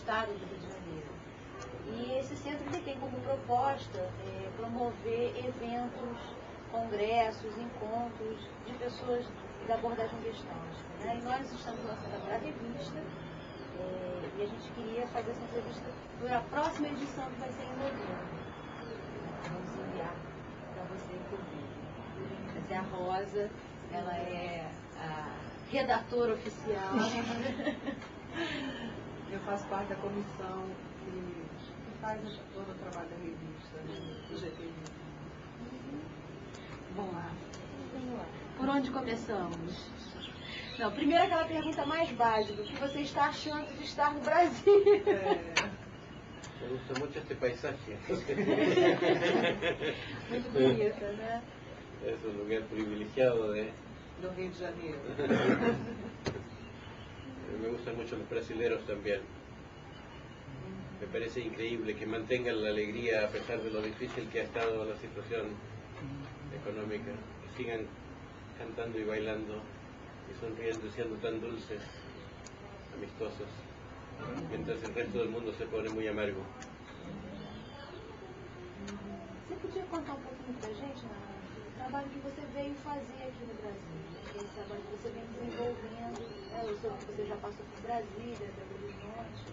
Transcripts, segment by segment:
estado do Rio de Janeiro. E esse centro ele tem como proposta promover eventos, congressos, encontros de pessoas da abordagem gestáltica, né? E nós estamos lançando agora a revista, e a gente queria fazer essa entrevista para a próxima edição, que vai ser em novembro. Vamos enviar para você ouvir. Essa é a Rosa, ela é a redatora oficial. Eu faço parte da comissão que faz todo o trabalho da revista, né, do GTI. Vamos lá. Por onde começamos? Não, primeiro aquela pergunta mais básica, o que você está achando de estar no Brasil? Me gusta mucho este paisaje. Muito bonita, né? Es un lugar privilegiado Do Rio de Janeiro. Me gustan mucho los brasileros también. Me parece increíble que mantengan la alegría a pesar de lo difícil que ha estado la situación económica, que sigan cantando y bailando y sonriendo y siendo tan dulces, amistosos, mientras el resto del mundo se pone muy amargo. Você podia contar um pouquinho pra gente, Ana, o trabalho que você veio fazer aqui no Brasil, esse trabalho que você vem desenvolvendo, eu soube que você já passou por Brasília, Belo Horizonte.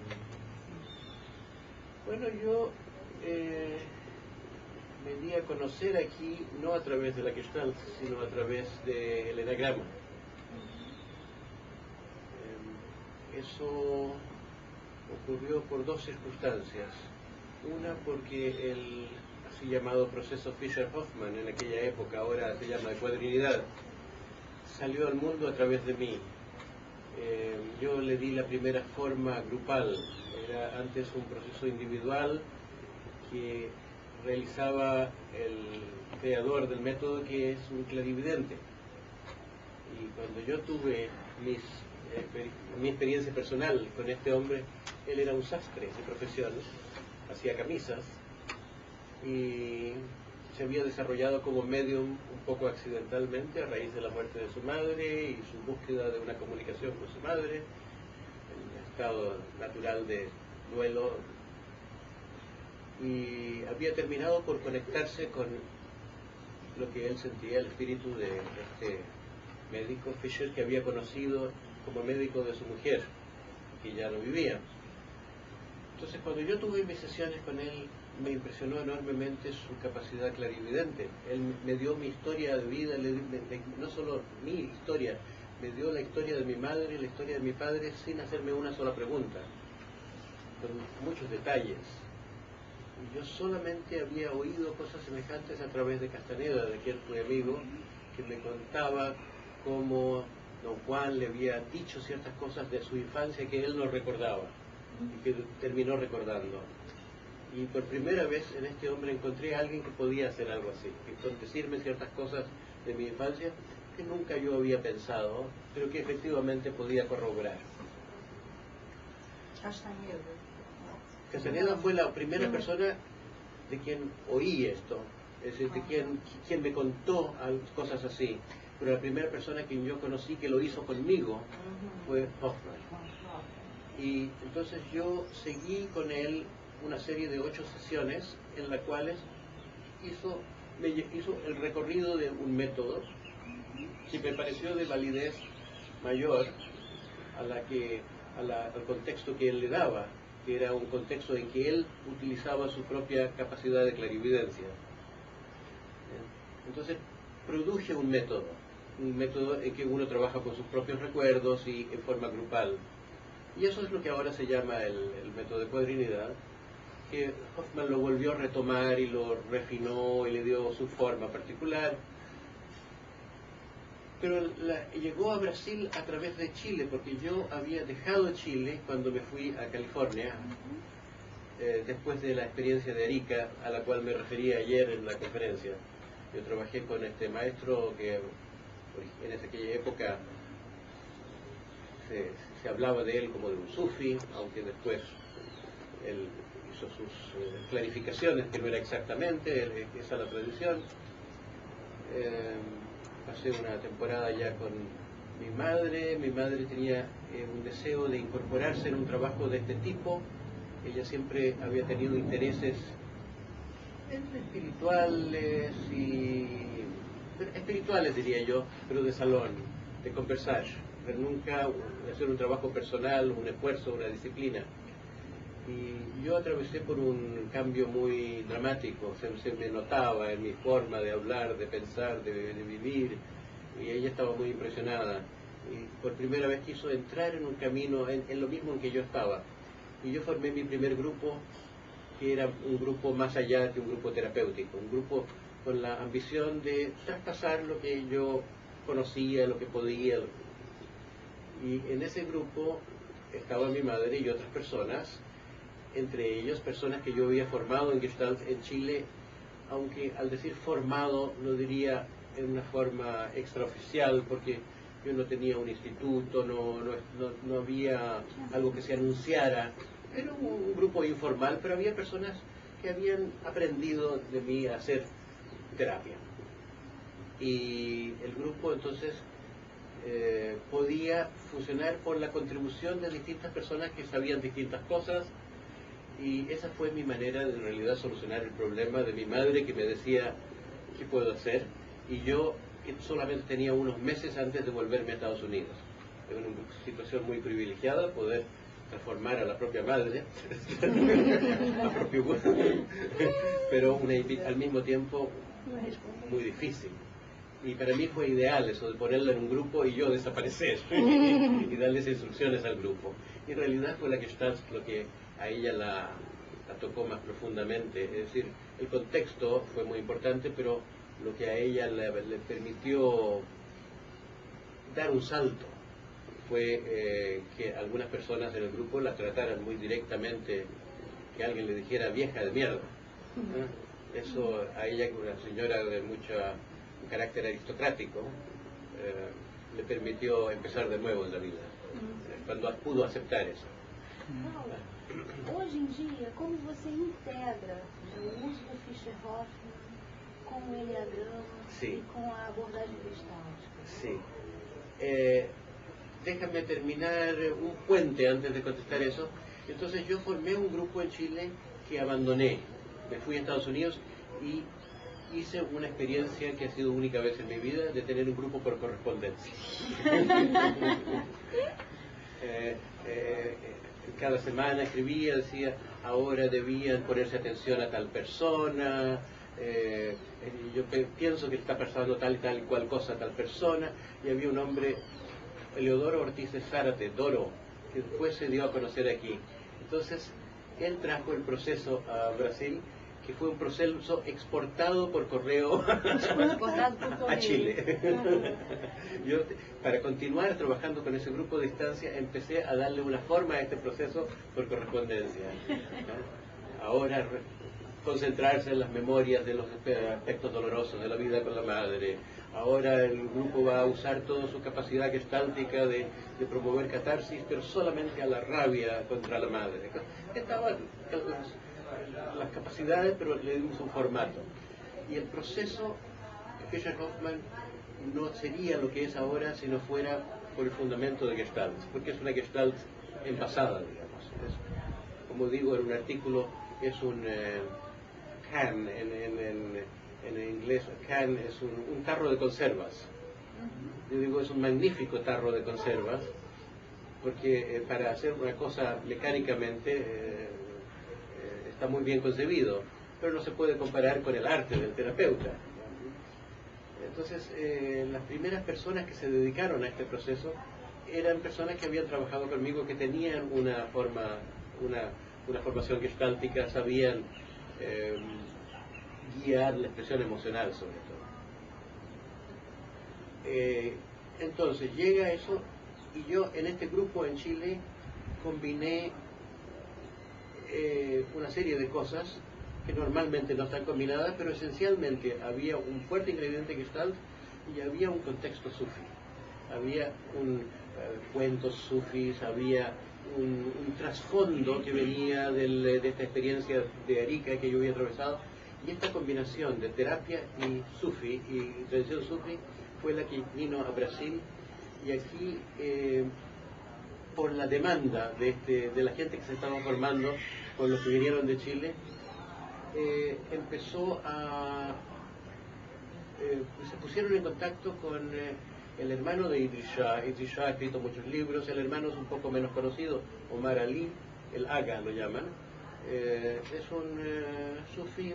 Bueno, yo me di a conocer aquí no a través de la Gestalt, sino a través del enagrama. Eso ocurrió por dos circunstancias. Una porque el así llamado proceso Fischer-Hoffmann, en aquella época, ahora se llama de cuadrinidad, salió al mundo a través de mí. Yo le di la primera forma grupal. Era antes un proceso individual que realizaba el creador del método, que es un clarividente. Y cuando yo tuve mi experiencia personal con este hombre, él era un sastre de profesión, hacía camisas y se había desarrollado como medium un poco accidentalmente a raíz de la muerte de su madre y su búsqueda de una comunicación con su madre, en estado natural de duelo, y había terminado por conectarse con lo que él sentía, el espíritu de este médico Fischer, que había conocido como médico de su mujer, que ya no vivía. Entonces, cuando yo tuve mis sesiones con él, me impresionó enormemente su capacidad clarividente. Él me dio mi historia de vida, no solo mi historia, me dio la historia de mi madre, la historia de mi padre, sin hacerme una sola pregunta, con muchos detalles. Y yo solamente había oído cosas semejantes a través de Castaneda, de quien fui amigo, que me contaba cómo don Juan le había dicho ciertas cosas de su infancia que él no recordaba y que terminó recordando. Y por primera vez en este hombre encontré a alguien que podía hacer algo así, que decirme ciertas cosas de mi infancia que nunca yo había pensado, pero que efectivamente podía corroborar. Castaneda fue la primera persona de quien oí esto, es decir, de quien me contó cosas así, pero la primera persona que yo conocí que lo hizo conmigo fue Hoffmann. Y entonces yo seguí con él una serie de 8 sesiones en las cuales hizo el recorrido de un método que me pareció de validez mayor al contexto que él le daba, que era un contexto en que él utilizaba su propia capacidad de clarividencia. Entonces produje un método en que uno trabaja con sus propios recuerdos y en forma grupal. Y eso es lo que ahora se llama el método de cuadrinidad, que Hoffmann lo volvió a retomar y lo refinó y le dio su forma particular. Pero llegó a Brasil a través de Chile, porque yo había dejado Chile cuando me fui a California, después de la experiencia de Arica, a la cual me referí ayer en la conferencia. Yo trabajé con este maestro que en aquella época se hablaba de él como de un sufi, aunque después él hizo sus clarificaciones, que no era exactamente, esa es la tradición. Pasé una temporada ya con mi madre tenía un deseo de incorporarse en un trabajo de este tipo, ella siempre había tenido intereses espirituales diría yo, pero de salón, de conversar, pero nunca de hacer un trabajo personal, un esfuerzo, una disciplina. Y yo atravesé por un cambio muy dramático, se me notaba en mi forma de hablar, de pensar, de vivir, y ella estaba muy impresionada. Y por primera vez quiso entrar en un camino, en lo mismo en que yo estaba. Y yo formé mi primer grupo, que era un grupo más allá que un grupo terapéutico, un grupo con la ambición de traspasar lo que yo conocía, lo que podía. Y en ese grupo estaba mi madre y otras personas, entre ellos personas que yo había formado en Gestalt en Chile, aunque al decir formado lo diría en una forma extraoficial, porque yo no tenía un instituto, no había algo que se anunciara. Era un grupo informal, pero había personas que habían aprendido de mí a hacer terapia. Y el grupo entonces podía funcionar por la contribución de distintas personas que sabían distintas cosas, y esa fue mi manera de en realidad solucionar el problema de mi madre, que me decía ¿qué puedo hacer? Y yo solamente tenía unos meses antes de volverme a Estados Unidos. En una situación muy privilegiada, poder transformar a la propia madre a propio gusto, pero al mismo tiempo muy difícil. Y para mí fue ideal eso de ponerla en un grupo y yo desaparecer y darles instrucciones al grupo. Y en realidad fue la Gestalt lo que a ella la tocó más profundamente. Es decir, el contexto fue muy importante, pero lo que a ella le permitió dar un salto fue que algunas personas en el grupo la trataran muy directamente, que alguien le dijera vieja de mierda. Eso a ella, una señora de un carácter aristocrático, le permitió empezar de nuevo en la vida, cuando pudo aceptar eso. Paula, hoje em dia, como você integra o uso do Fischer-Hoffmann com o Enneagrama Sí. y con la abordagem gestáltica? Sí. Déjame terminar un puente antes de contestar eso. Entonces yo formé un grupo en Chile que abandoné. Me fui a Estados Unidos y hice una experiencia que ha sido única vez en mi vida, de tener un grupo por correspondencia. Cada semana escribía, decía, ahora debían ponerse atención a tal persona, yo pienso que está pasando tal y tal y cual cosa a tal persona, y había un hombre, Eleodoro Ortiz de Zárate, Doro, que después se dio a conocer aquí. Entonces, él trajo el proceso a Brasil, que fue un proceso exportado por correo a Chile. Yo, para continuar trabajando con ese grupo de distancia, empecé a darle una forma a este proceso por correspondencia. Ahora, concentrarse en las memorias de los aspectos dolorosos de la vida con la madre. Ahora el grupo va a usar toda su capacidad gestáltica de promover catarsis, pero solamente a la rabia contra la madre. Estaban las capacidades, pero le dimos un formato. Y el proceso de Fischer-Hoffmann no sería lo que es ahora si no fuera por el fundamento de Gestalt, porque es una Gestalt envasada, digamos. Como digo en un artículo, es un can, en inglés can es un tarro de conservas. Yo digo, es un magnífico tarro de conservas, porque para hacer una cosa mecánicamente está muy bien concebido, pero no se puede comparar con el arte del terapeuta. Entonces, las primeras personas que se dedicaron a este proceso eran personas que habían trabajado conmigo, que tenían una formación gestáltica, sabían guiar la expresión emocional sobre todo. Entonces llega eso, y yo en este grupo en Chile combiné una serie de cosas que normalmente no están combinadas, pero esencialmente había un fuerte ingrediente gestalt y había un contexto sufi. Había cuentos sufis, había un trasfondo que venía de esta experiencia de Arica que yo había atravesado, y esta combinación de terapia y sufi, y tradición sufi, fue la que vino a Brasil, y aquí por la demanda de la gente que se estaba formando con los que vinieron de Chile, se pusieron en contacto con el hermano de Idries Shah. Idries Shah ha escrito muchos libros. El hermano es un poco menos conocido, Omar Ali, el Aga lo llaman. Es un sufí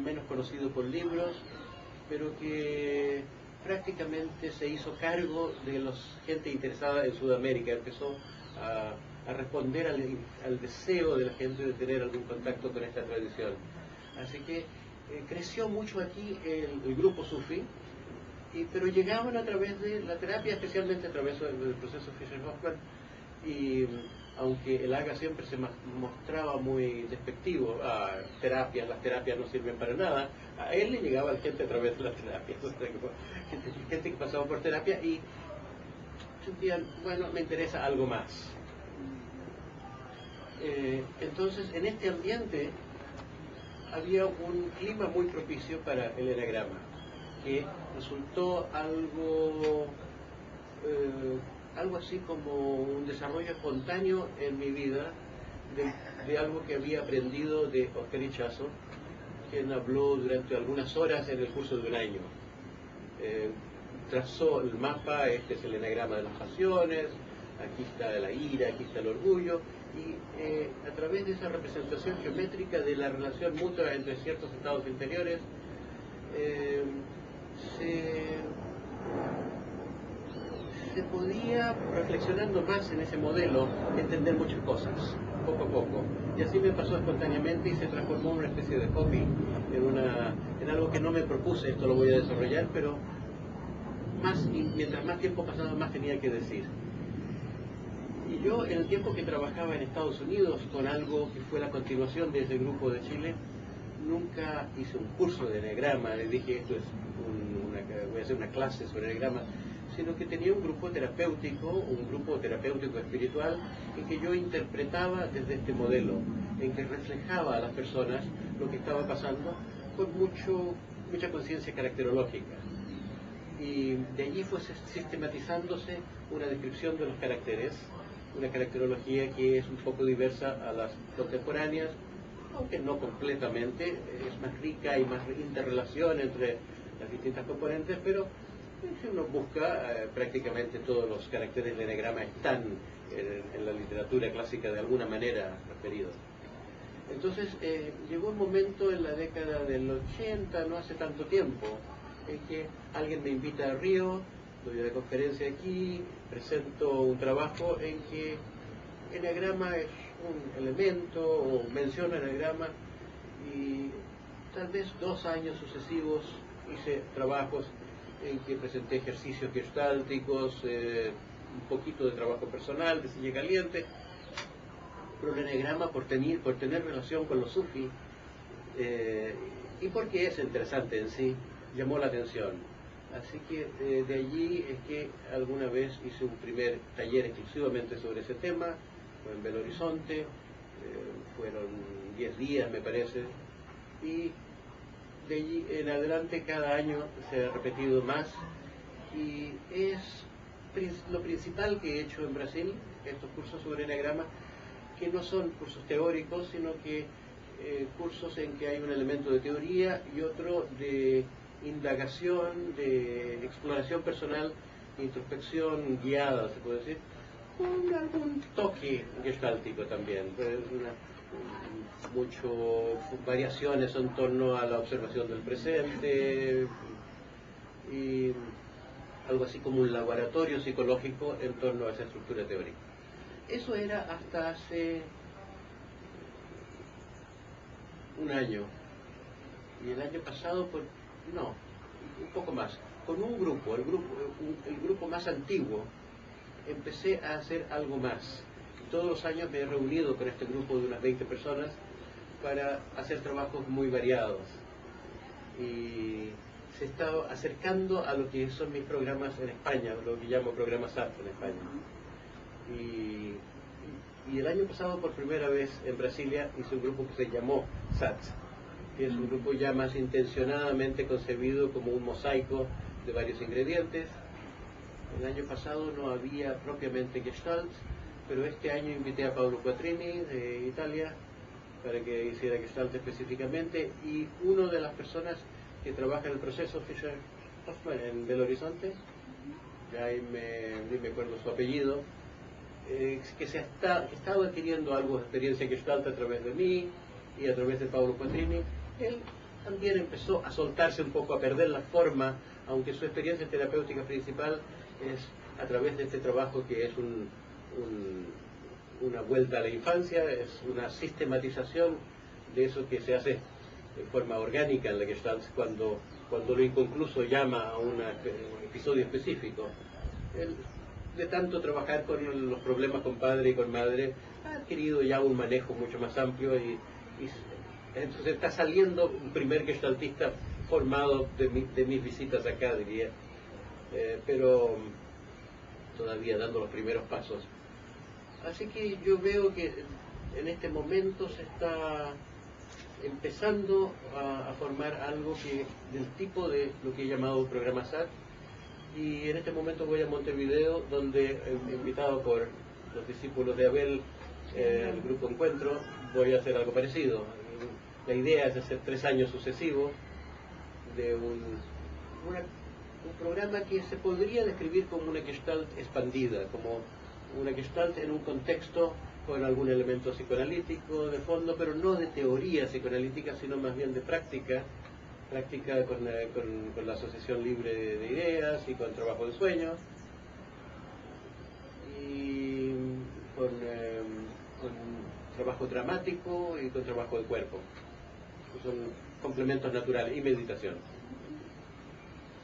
menos conocido por libros, pero que prácticamente se hizo cargo de la gente interesada en Sudamérica. Empezó a responder al deseo de la gente de tener algún contacto con esta tradición. Así que creció mucho aquí el grupo sufí, pero llegaban a través de la terapia, especialmente a través del proceso Fischer-Hofmann, y aunque el Aga siempre se mostraba muy despectivo, las terapias no sirven para nada, a él le llegaba la gente a través de las terapias, gente que pasaba por terapia y sentían, bueno, me interesa algo más. Entonces, en este ambiente había un clima muy propicio para el enagrama, que resultó algo así como un desarrollo espontáneo en mi vida de algo que había aprendido de Oscar Ichazo, quien habló durante algunas horas en el curso de un año. Trazó el mapa, este es el enagrama de las pasiones, aquí está la ira, aquí está el orgullo, y a través de esa representación geométrica de la relación mutua entre ciertos estados interiores, se podía, reflexionando más en ese modelo, entender muchas cosas, poco a poco. Y así me pasó espontáneamente y se transformó en una especie de hobby, en algo que no me propuse, esto lo voy a desarrollar, pero mientras más tiempo pasaba, más tenía que decir. Y yo, en el tiempo que trabajaba en Estados Unidos con algo que fue la continuación de ese grupo de Chile, nunca hice un curso de enagrama, le dije esto es voy a hacer una clase sobre enagrama, sino que tenía un grupo terapéutico espiritual, en que yo interpretaba desde este modelo, en que reflejaba a las personas lo que estaba pasando con mucha conciencia caracterológica. Y de allí fue sistematizándose una descripción de los caracteres, una caracterología que es un poco diversa a las contemporáneas, aunque no completamente, es más rica, hay más interrelación entre las distintas componentes, pero si uno busca, prácticamente todos los caracteres del enagrama están en la literatura clásica de alguna manera referidos. Entonces llegó un momento en la década del 80, no hace tanto tiempo, en que alguien me invita a Río, doy una conferencia aquí, presento un trabajo en que el enagrama es un elemento, o menciono el enagrama, y tal vez 2 años sucesivos hice trabajos en que presenté ejercicios gestálticos, un poquito de trabajo personal, de silla caliente, pero el enagrama por tener relación con los sufí, y porque es interesante en sí, llamó la atención. Así que de allí es que alguna vez hice un primer taller exclusivamente sobre ese tema, fue en Belo Horizonte, fueron 10 días me parece, y de allí en adelante cada año se ha repetido más, y es lo principal que he hecho en Brasil, estos cursos sobre enagrama, que no son cursos teóricos, sino que cursos en que hay un elemento de teoría y otro de indagación, de exploración personal, introspección guiada, se puede decir, con algún toque gestáltico también, variaciones en torno a la observación del presente, y algo así como un laboratorio psicológico en torno a esa estructura teórica. Eso era hasta hace un año, y el año pasado, un poco más, con un grupo, el grupo más antiguo, empecé a hacer algo más. Todos los años me he reunido con este grupo de unas 20 personas para hacer trabajos muy variados, y se está acercando a lo que son mis programas en España, lo que llamo programas SAT en España. Y el año pasado, por primera vez en Brasilia, hice un grupo que se llamó SAT, que es un grupo ya más intencionadamente concebido como un mosaico de varios ingredientes, El año pasado no había propiamente Gestalt, pero este año invité a Paolo Quattrini de Italia para que hiciera Gestalt específicamente, y una de las personas que trabaja en el proceso, Fischer Hoffman, en Belo Horizonte, ya ahí ni me acuerdo su apellido, que ha estado adquiriendo algo de experiencia Gestalt a través de mí y a través de Paolo Quattrini. Él también empezó a soltarse un poco, a perder la forma, aunque su experiencia terapéutica principal es a través de este trabajo que es una vuelta a la infancia, es una sistematización de eso que se hace de forma orgánica en la Gestalt cuando lo inconcluso llama a un episodio específico. Él, de tanto trabajar con los problemas con padre y con madre, ha adquirido ya un manejo mucho más amplio y entonces está saliendo un primer gestaltista formado de mis visitas acá, diría, pero todavía dando los primeros pasos. Así que yo veo que en este momento se está empezando a formar algo del tipo de lo que he llamado programa SAT, y en este momento voy a Montevideo, donde, invitado por los discípulos de Abel, el grupo Encuentro, voy a hacer algo parecido. La idea es hacer 3 años sucesivos de un programa que se podría describir como una Gestalt expandida, como una Gestalt en un contexto con algún elemento psicoanalítico de fondo, pero no de teoría psicoanalítica, sino más bien de práctica con la asociación libre de ideas y con trabajo de sueño, y con trabajo dramático y con trabajo de cuerpo. Son complementos naturales, y meditación.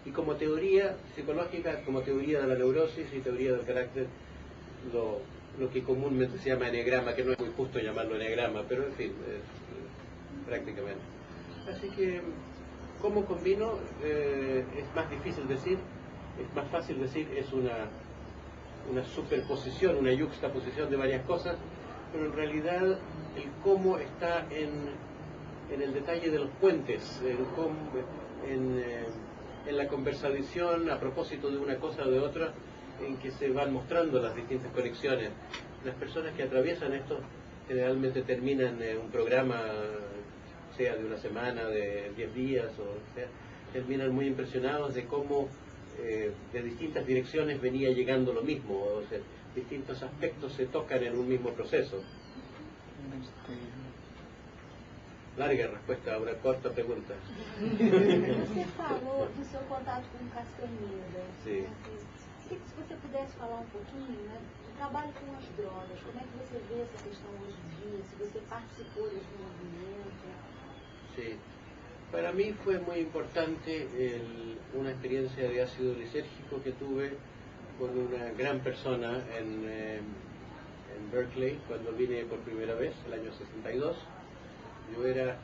Y como teoría psicológica, como teoría de la neurosis y teoría del carácter, lo que comúnmente se llama eneagrama, que no es muy justo llamarlo eneagrama, pero en fin, prácticamente. Así que, ¿cómo combino? Es más difícil decir, es más fácil decir, es una superposición, una yuxtaposición de varias cosas, pero en realidad el cómo está en el detalle de los puentes, en la conversación a propósito de una cosa o de otra, en que se van mostrando las distintas conexiones. Las personas que atraviesan esto generalmente terminan un programa, sea de una semana, de 10 días, o sea, terminan muy impresionados de cómo de distintas direcciones venía llegando lo mismo, o sea, distintos aspectos se tocan en un mismo proceso. Larga respuesta a una corta pregunta. Você falou do seu contato com Castaneda. Sim. Queria que se você pudesse falar um pouquinho, né, do trabalho com as drogas, como é que você vê essa questão hoje em dia, se você participou desse movimento. Sí. Para mí fue muy importante una experiencia de ácido lisérgico que tuve con una gran persona en Berkeley cuando vine por primera vez, el año 62. Yo era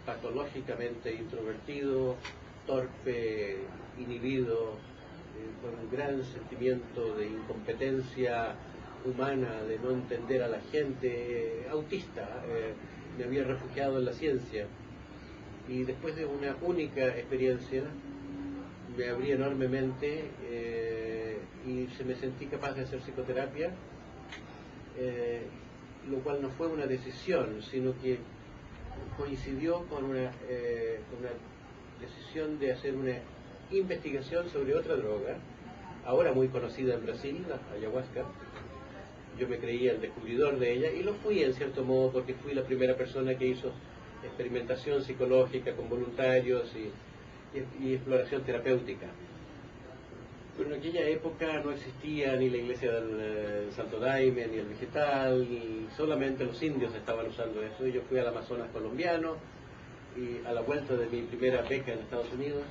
patológicamente introvertido, torpe, inhibido, con un gran sentimiento de incompetencia humana, de no entender a la gente, autista. Me había refugiado en la ciencia, y después de una única experiencia me abrí enormemente y me sentí capaz de hacer psicoterapia, lo cual no fue una decisión, sino que coincidió con una decisión de hacer una investigación sobre otra droga, ahora muy conocida en Brasil, la ayahuasca. Yo me creía el descubridor de ella, y lo fui en cierto modo porque fui la primera persona que hizo experimentación psicológica con voluntarios y exploración terapéutica. Pero en aquella época no existía ni la iglesia del Santo Daime, ni el vegetal, y solamente los indios estaban usando eso. Y yo fui al Amazonas colombiano, y a la vuelta de mi primera beca en Estados Unidos,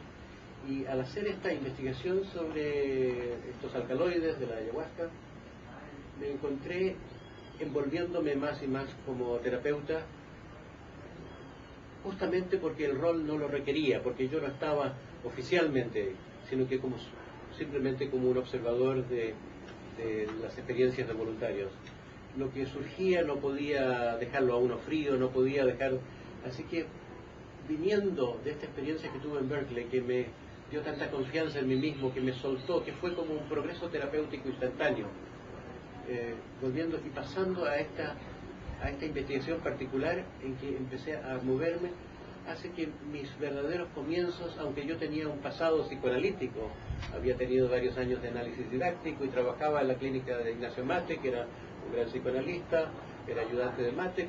y al hacer esta investigación sobre estos alcaloides de la ayahuasca, me encontré envolviéndome más y más como terapeuta, justamente porque el rol no lo requería, porque yo no estaba oficialmente, sino que simplemente como un observador de las experiencias de voluntarios. Lo que surgía no podía dejarlo a uno frío, no podía dejar... Así que, viniendo de esta experiencia que tuve en Berkeley, que me dio tanta confianza en mí mismo, que me soltó, que fue como un progreso terapéutico instantáneo. Volviendo y pasando a esta investigación particular en que empecé a moverme, hace que mis verdaderos comienzos, aunque yo tenía un pasado psicoanalítico, había tenido varios años de análisis didáctico y trabajaba en la clínica de Ignacio Mate, que era un gran psicoanalista, era ayudante de Mate,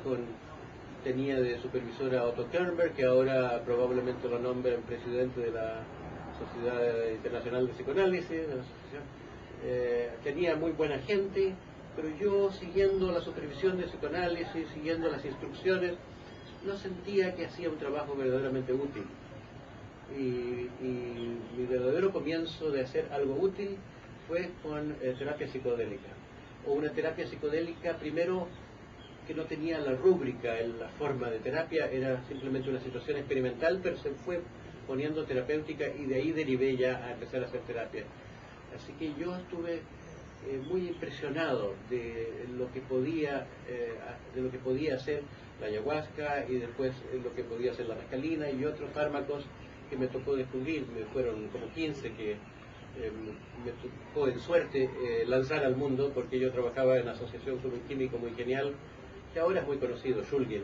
tenía de supervisora a Otto Kernberg, que ahora probablemente lo nombren presidente de la Sociedad Internacional de Psicoanálisis, de la asociación. Tenía muy buena gente, pero yo, siguiendo la supervisión de psicoanálisis, siguiendo las instrucciones, no sentía que hacía un trabajo verdaderamente útil. Y mi verdadero comienzo de hacer algo útil fue con terapia psicodélica, o una terapia psicodélica primero que no tenía la rúbrica, la forma de terapia, era simplemente una situación experimental, pero se fue poniendo terapéutica y de ahí derivé ya a empezar a hacer terapia. Así que yo estuve muy impresionado de lo que podía hacer la ayahuasca y después lo que podía hacer la mescalina y otros fármacos que me tocó descubrir. Me fueron como 15 que me tocó en suerte lanzar al mundo, porque yo trabajaba en la asociación con un químico muy genial que ahora es muy conocido, Shulgin.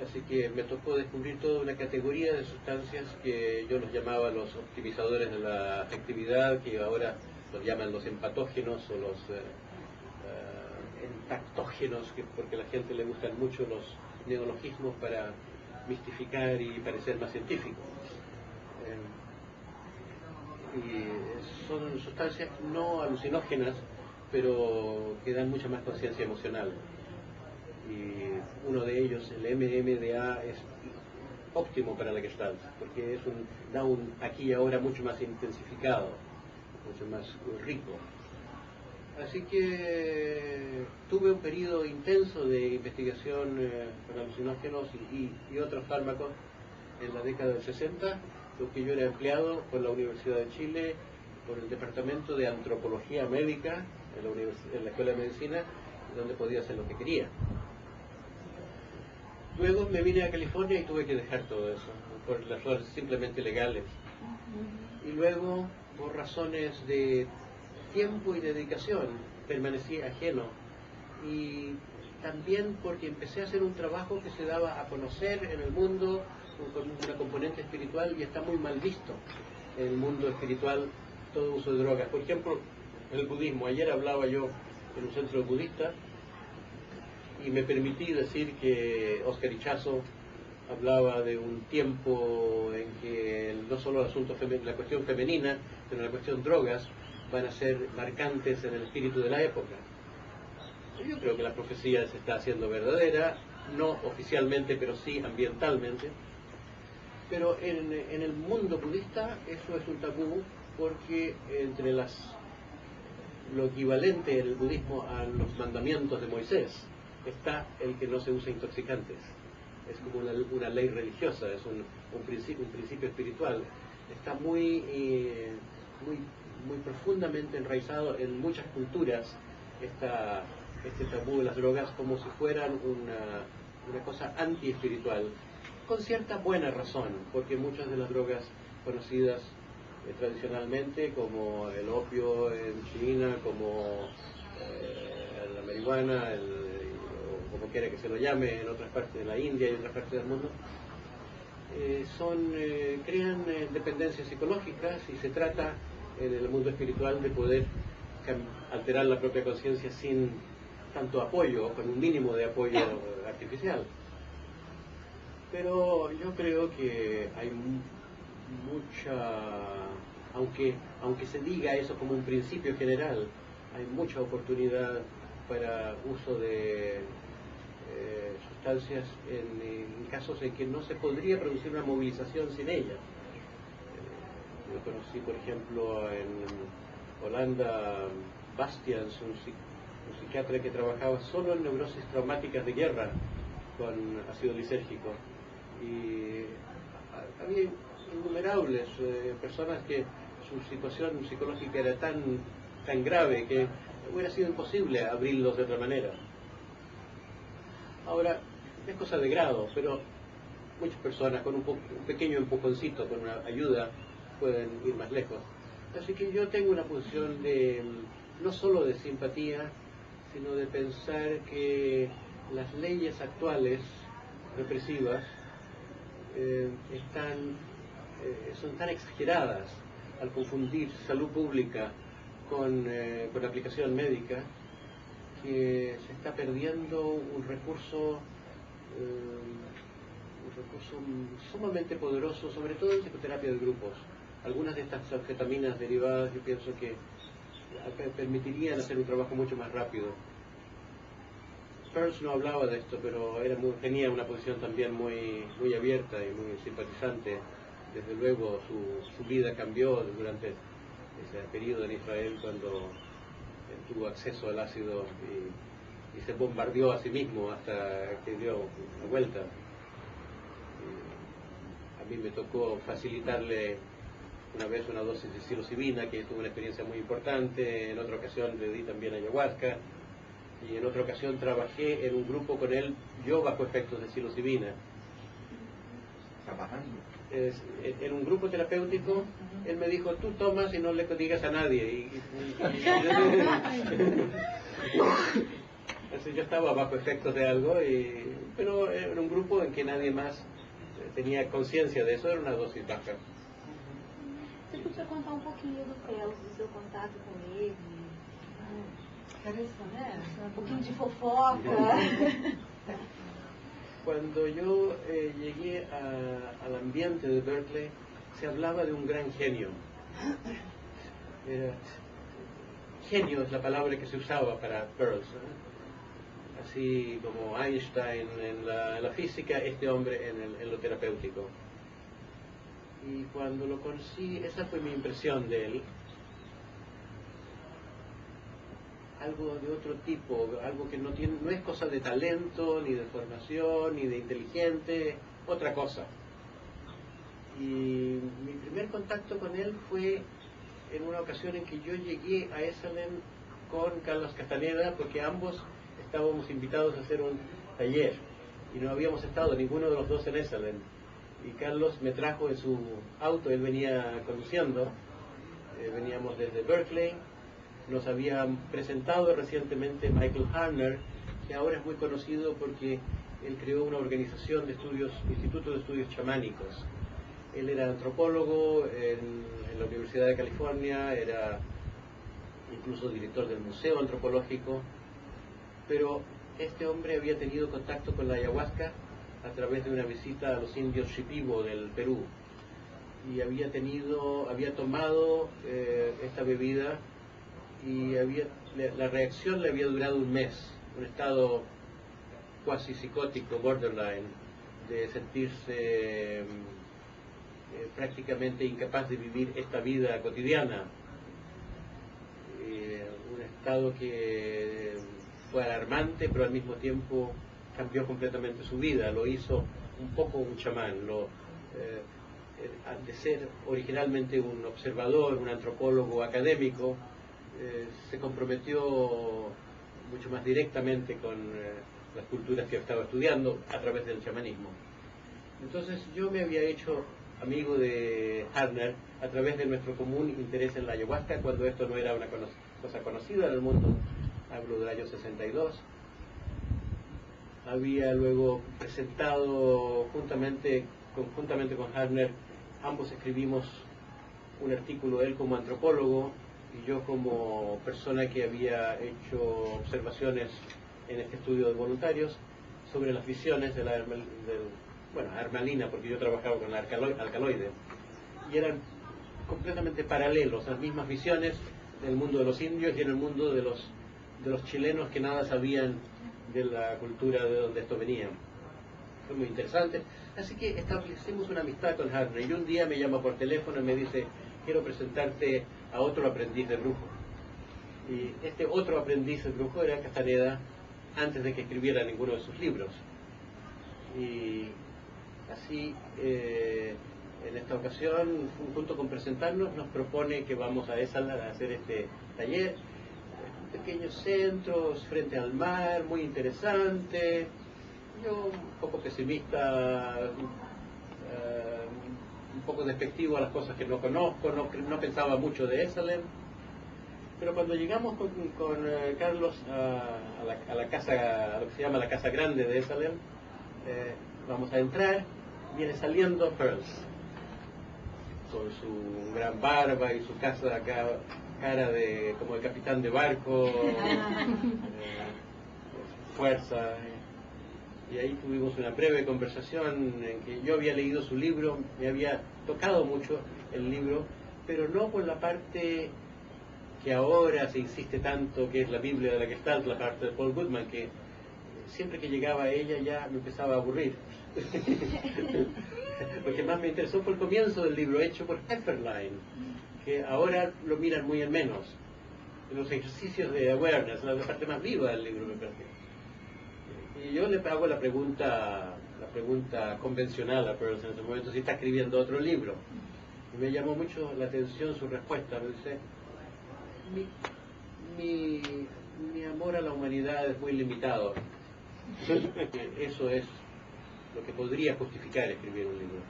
Así que me tocó descubrir toda una categoría de sustancias que yo los llamaba los optimizadores de la afectividad, que ahora los llaman los empatógenos o los entactógenos, porque a la gente le gustan mucho los neologismos para mistificar y parecer más científico. Y son sustancias no alucinógenas, pero que dan mucha más conciencia emocional. Y uno de ellos, el MMDA, es óptimo para la Gestalt, porque da un aquí y ahora mucho más intensificado, mucho más rico. Así que tuve un periodo intenso de investigación con alucinógenos y otros fármacos en la década del 60, porque yo era empleado por la Universidad de Chile, por el Departamento de Antropología Médica en la Escuela de Medicina, donde podía hacer lo que quería. Luego me vine a California y tuve que dejar todo eso, por las razones simplemente legales. Y luego, por razones de tiempo y dedicación, permanecí ajeno. Y también porque empecé a hacer un trabajo que se daba a conocer en el mundo con una componente espiritual, y está muy mal visto en el mundo espiritual todo uso de drogas. Por ejemplo, el budismo. Ayer hablaba yo en un centro budista y me permití decir que Oscar Ichazo hablaba de un tiempo en que no solo el asunto la cuestión femenina, sino la cuestión drogas van a ser marcantes en el espíritu de la época. Yo creo que la profecía se está haciendo verdadera, no oficialmente, pero sí ambientalmente. Pero en el mundo budista eso es un tabú, porque entre lo equivalente en el budismo a los mandamientos de Moisés está el que no se usa intoxicantes. Es como una ley religiosa, es un principio espiritual. Está muy profundamente enraizado en muchas culturas este tabú de las drogas, como si fueran una cosa anti-espiritual, con cierta buena razón, porque muchas de las drogas conocidas tradicionalmente, como el opio en China, como la marihuana, o como quiera que se lo llame en otras partes de la India y otras partes del mundo, crean dependencias psicológicas, y se trata en el mundo espiritual de poder alterar la propia conciencia sin tanto apoyo, con un mínimo de apoyo artificial. Pero yo creo que hay aunque se diga eso como un principio general, hay mucha oportunidad para uso de sustancias en casos en que no se podría producir una movilización sin ellas. Yo conocí, por ejemplo, en Holanda, Bastians, un psiquiatra que trabajaba solo en neurosis traumáticas de guerra con ácido lisérgico, y había innumerables personas que su situación psicológica era tan grave que hubiera sido imposible abrirlos de otra manera. Ahora, es cosa de grado, pero muchas personas con un pequeño empujoncito, con una ayuda, pueden ir más lejos. Así que yo tengo una posición de, no solo de simpatía, sino de pensar que las leyes actuales represivas son tan exageradas al confundir salud pública con aplicación médica, que se está perdiendo un recurso sumamente poderoso, sobre todo en psicoterapia de grupos. Algunas de estas anfetaminas derivadas yo pienso que permitirían hacer un trabajo mucho más rápido. Peirce no hablaba de esto, pero tenía una posición también muy abierta y muy simpatizante. Desde luego su vida cambió durante ese periodo en Israel cuando tuvo acceso al ácido y se bombardeó a sí mismo hasta que dio una vuelta. A mí me tocó facilitarle una vez una dosis de psilocibina, que tuvo una experiencia muy importante. En otra ocasión le di también ayahuasca, y en otra ocasión trabajé en un grupo con él, yo bajo efectos de psilocibina. Trabajando. En un grupo terapéutico, él me dijo, tú tomas y no le digas a nadie. Así yo estaba bajo efectos de algo, pero era un grupo en que nadie más tenía conciencia de eso, era una dosis baja. Você podia contar um pouquinho do Pelos, do seu contato com ele? Interessa, né? Um pouquinho de fofoca. Cuando yo llegué al ambiente de Berkeley, se hablaba de un gran genio. Genio es la palabra que se usaba para Peirce, ¿no? Así como Einstein en la física, este hombre en lo terapéutico. Y cuando lo conocí, esa fue mi impresión de él. Algo de otro tipo, algo que no es cosa de talento, ni de formación, ni de inteligente, otra cosa. Y mi primer contacto con él fue en una ocasión en que yo llegué a Esalen con Carlos Castaneda, porque ambos estábamos invitados a hacer un taller y no habíamos estado ninguno de los dos en Esalen. Y Carlos me trajo en su auto, él venía conduciendo, veníamos desde Berkeley. Nos había presentado recientemente Michael Harner, que ahora es muy conocido porque él creó una organización de estudios, Instituto de Estudios Chamánicos. Él era antropólogo en la Universidad de California, era incluso director del Museo Antropológico, pero este hombre había tenido contacto con la ayahuasca a través de una visita a los indios Shipibo del Perú, y había tomado esta bebida, y la reacción le había durado un mes, un estado cuasi psicótico, borderline, de sentirse prácticamente incapaz de vivir esta vida cotidiana, un estado que fue alarmante, pero al mismo tiempo cambió completamente su vida, lo hizo un poco un chamán, de ser originalmente un observador, un antropólogo académico, se comprometió mucho más directamente con las culturas que estaba estudiando a través del chamanismo. Entonces yo me había hecho amigo de Harner a través de nuestro común interés en la ayahuasca, cuando esto no era una cosa conocida en el mundo, hablo del año 62. Había luego presentado conjuntamente con Harner, ambos escribimos un artículo, él como antropólogo y yo como persona que había hecho observaciones en este estudio de voluntarios sobre las visiones de hermalina, porque yo trabajaba con la alcaloide, y eran completamente paralelos, las mismas visiones del mundo de los indios y en el mundo de los chilenos que nada sabían de la cultura de donde esto venía. Fue muy interesante, así que establecimos una amistad con Harner, y un día me llama por teléfono y me dice: quiero presentarte a otro aprendiz de brujo. Y este otro aprendiz de brujo era Castaneda, antes de que escribiera ninguno de sus libros. Y así, en esta ocasión, junto con presentarnos, nos propone que vamos a Esalen a hacer este taller. Pequeños centros frente al mar, muy interesante. Yo un poco pesimista, un poco despectivo a las cosas que no conozco, no pensaba mucho de Esalen. Pero cuando llegamos con Carlos a la casa, a lo que se llama la casa grande de Esalen, vamos a entrar, viene saliendo Pearls, con su gran barba y su cara de como de capitán de barco, fuerza. Y ahí tuvimos una breve conversación en que yo había leído su libro, me había tocado mucho el libro, pero no por la parte que ahora se insiste tanto, que es la Biblia de la Gestalt, la parte de Paul Goodman, que siempre que llegaba a ella ya me empezaba a aburrir. Lo que más me interesó fue el comienzo del libro, hecho por Hefferlein, que ahora lo miran muy en menos. Los ejercicios de awareness, la parte más viva del libro, me parece. Y yo le hago la pregunta convencional a Pearls en ese momento, si está escribiendo otro libro. Y me llamó mucho la atención su respuesta. Me dice, mi amor a la humanidad es muy limitado. Eso es lo que podría justificar escribir un libro.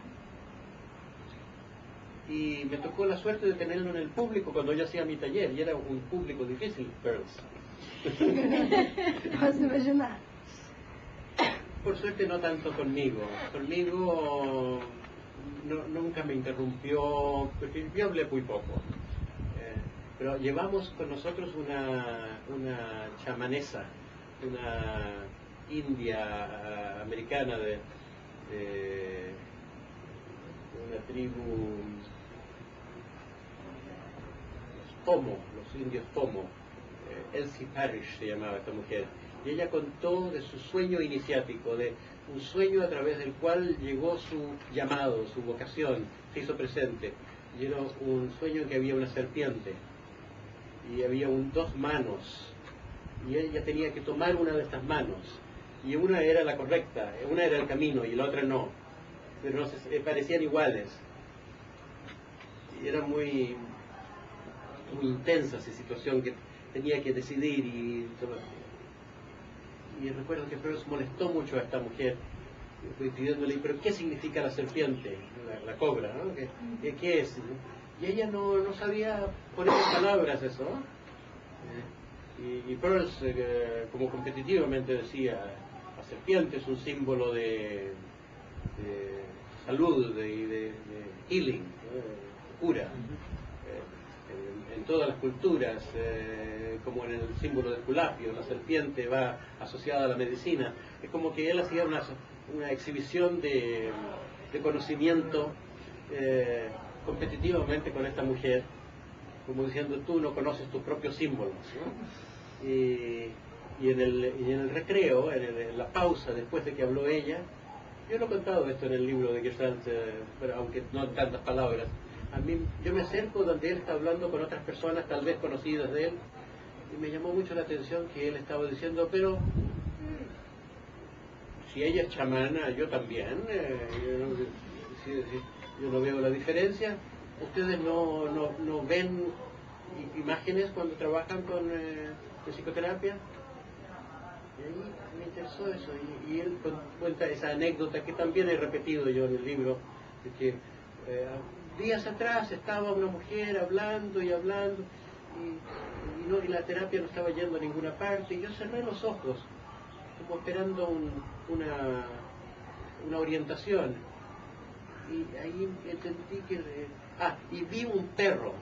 Y me tocó la suerte de tenerlo en el público cuando yo hacía mi taller, y era un público difícil, Pearls. Vas a imaginar. Por suerte no tanto conmigo. Conmigo nunca me interrumpió, porque yo hablé muy poco. Pero llevamos con nosotros una chamanesa, una india americana de una tribu, los Pomo, los indios Pomo. Elsie Parrish se llamaba esta mujer. Y ella contó de su sueño iniciático, de un sueño a través del cual llegó su llamado, su vocación, se hizo presente. Y era un sueño en que había una serpiente y había dos manos, y ella tenía que tomar una de estas manos, y una era la correcta, una era el camino y la otra no, pero parecían iguales. Y era muy intensa esa situación que tenía que decidir y recuerdo que Pearls molestó mucho a esta mujer pidiéndole, pero ¿qué significa la serpiente? La cobra, ¿no? ¿Qué es? Y ella no sabía poner en palabras eso. Y Pearls, como competitivamente decía, la serpiente es un símbolo de salud, de healing, de cura. En todas las culturas, como en el símbolo de Esculapio, la serpiente va asociada a la medicina. Es como que él hacía una exhibición de conocimiento competitivamente con esta mujer, como diciendo, tú no conoces tus propios símbolos, ¿no? Y en el recreo, en la pausa después de que habló ella, yo lo he contado esto en el libro de Gestalt, pero aunque no en tantas palabras, yo me acerco donde él está hablando con otras personas tal vez conocidas de él, y me llamó mucho la atención que él estaba diciendo, pero si ella es chamana, yo también, yo no veo la diferencia. Ustedes no ven imágenes cuando trabajan con psicoterapia. Y ahí me interesó eso, y él cuenta esa anécdota que también he repetido yo en el libro, de que días atrás estaba una mujer hablando y hablando, y la terapia no estaba yendo a ninguna parte, y yo cerré los ojos, como esperando una orientación, y ahí entendí que... y vi un perro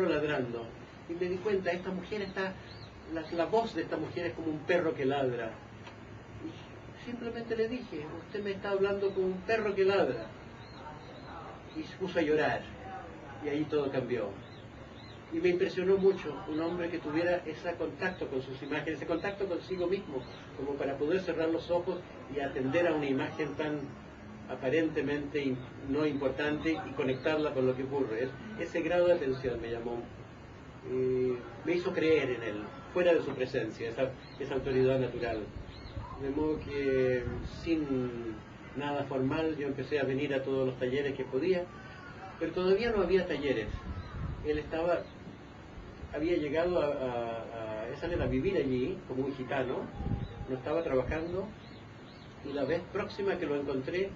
ladrando, y me di cuenta, esta mujer está... La voz de esta mujer es como un perro que ladra. Y simplemente le dije, usted me está hablando como un perro que ladra. Y se puso a llorar. Y ahí todo cambió. Y me impresionó mucho un hombre que tuviera ese contacto con sus imágenes, ese contacto consigo mismo, como para poder cerrar los ojos y atender a una imagen tan aparentemente no importante y conectarla con lo que ocurre. Ese grado de atención me llamó. Me hizo creer en él, fuera de su presencia, esa autoridad natural. De modo que sin nada formal yo empecé a venir a todos los talleres que podía, pero todavía no había talleres. Él había llegado a vivir allí como un gitano, no estaba trabajando, y la vez próxima que lo encontré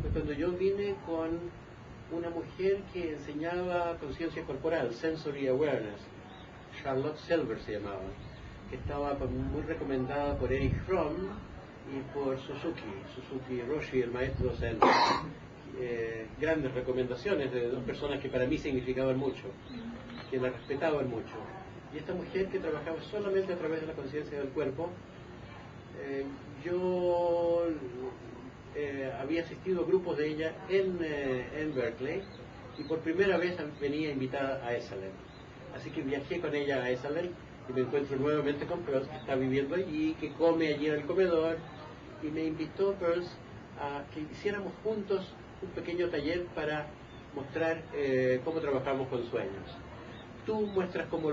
fue cuando yo vine con una mujer que enseñaba conciencia corporal, sensory awareness, Charlotte Selber se llamaba, que estaba muy recomendada por Erich Fromm y por Suzuki Roshi, el maestro Zen. Grandes recomendaciones de dos personas que para mí significaban mucho, que la respetaban mucho. Y esta mujer que trabajaba solamente a través de la conciencia del cuerpo, yo había asistido a grupos de ella en Berkeley y por primera vez venía invitada a Esalen. Así que viajé con ella a Esalen y me encuentro nuevamente con Pearls, que está viviendo allí, que come allí en el comedor, y me invitó Pearls a que hiciéramos juntos un pequeño taller para mostrar cómo trabajamos con sueños. Tú muestras cómo